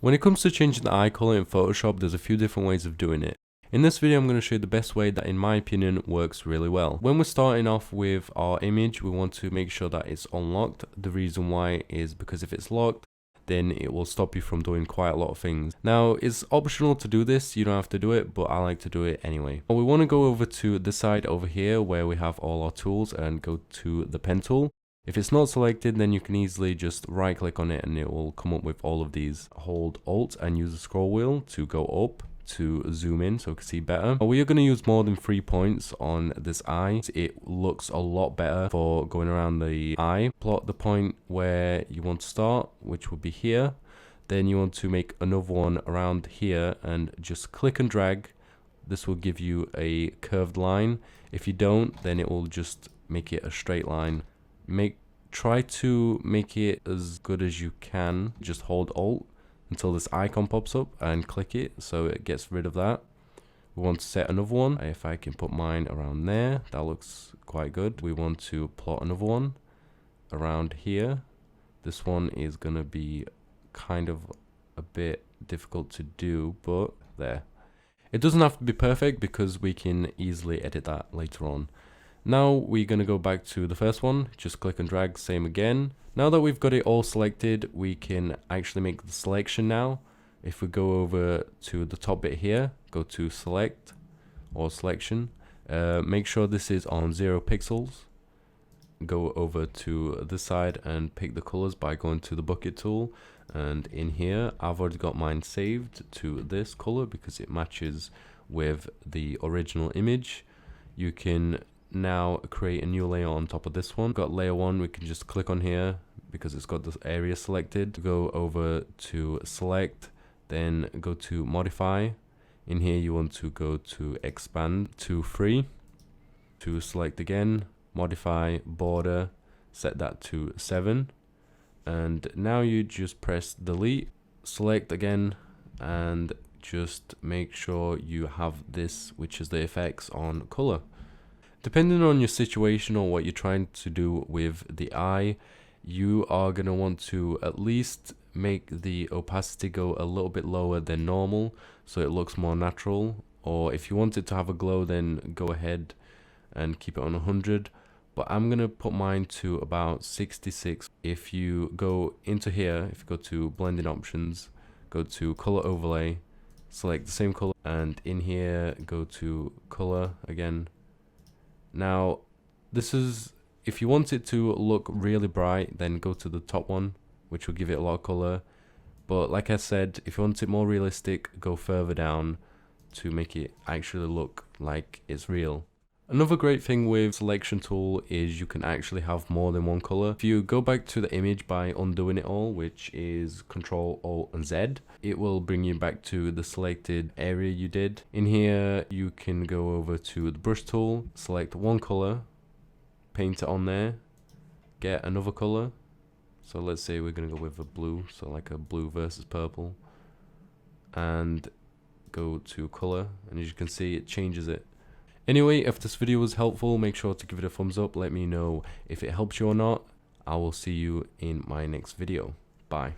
When it comes to changing the eye color in Photoshop, there's a few different ways of doing it. In this video, I'm going to show you the best way that, in my opinion, works really well. When we're starting off with our image, we want to make sure that it's unlocked. The reason why is because if it's locked, then it will stop you from doing quite a lot of things. Now, it's optional to do this. You don't have to do it, but I like to do it anyway. We want to go over to this side over here where we have all our tools and go to the pen tool. If it's not selected, then you can easily just right click on it and it will come up with all of these. Hold Alt and use the scroll wheel to go up to zoom in so you can see better. We are going to use more than 3 points on this eye. It looks a lot better for going around the eye. Plot the point where you want to start, which would be here. Then you want to make another one around here and just click and drag. This will give you a curved line. If you don't, then it will just make it a straight line. Try to make it as good as you can. Just hold Alt until this icon pops up and click it so it gets rid of that. We want to set another one. If I can put mine around there, that looks quite good. We want to plot another one around here. This one is going to be kind of a bit difficult to do, but there. It doesn't have to be perfect because we can easily edit that later on. Now we're going to go back to the first one, just click and drag, same again. Now that we've got it all selected, we can actually make the selection now. If we go over to the top bit here, go to select or selection, make sure this is on 0 pixels. Go over to this side and pick the colors by going to the bucket tool. And in here, I've already got mine saved to this color because it matches with the original image. You can now create a new layer on top of this one. Got layer 1, we can just click on here because it's got this area selected. Go over to select, then go to modify. In here you want to go to expand to 3, to select again, modify border, set that to 7, and now you just press delete, select again, and just make sure you have this, which is the effects on color. Depending on your situation or what you're trying to do with the eye, you are going to want to at least make the opacity go a little bit lower than normal so it looks more natural. Or if you want it to have a glow, then go ahead and keep it on 100. But I'm going to put mine to about 66. If you go into here, if you go to blending options, go to color overlay, select the same color, and in here go to color again. Now, this is, if you want it to look really bright, then go to the top one, which will give it a lot of color. But like I said, if you want it more realistic, go further down to make it actually look like it's real. Another great thing with selection tool is you can actually have more than one color. If you go back to the image by undoing it all, which is Control Alt and Z, it will bring you back to the selected area you did. In here, you can go over to the brush tool, select one color, paint it on there, get another color. So let's say we're gonna go with a blue, so like a blue versus purple, and go to color, and as you can see, it changes it. Anyway, if this video was helpful, make sure to give it a thumbs up. Let me know if it helped you or not. I will see you in my next video. Bye.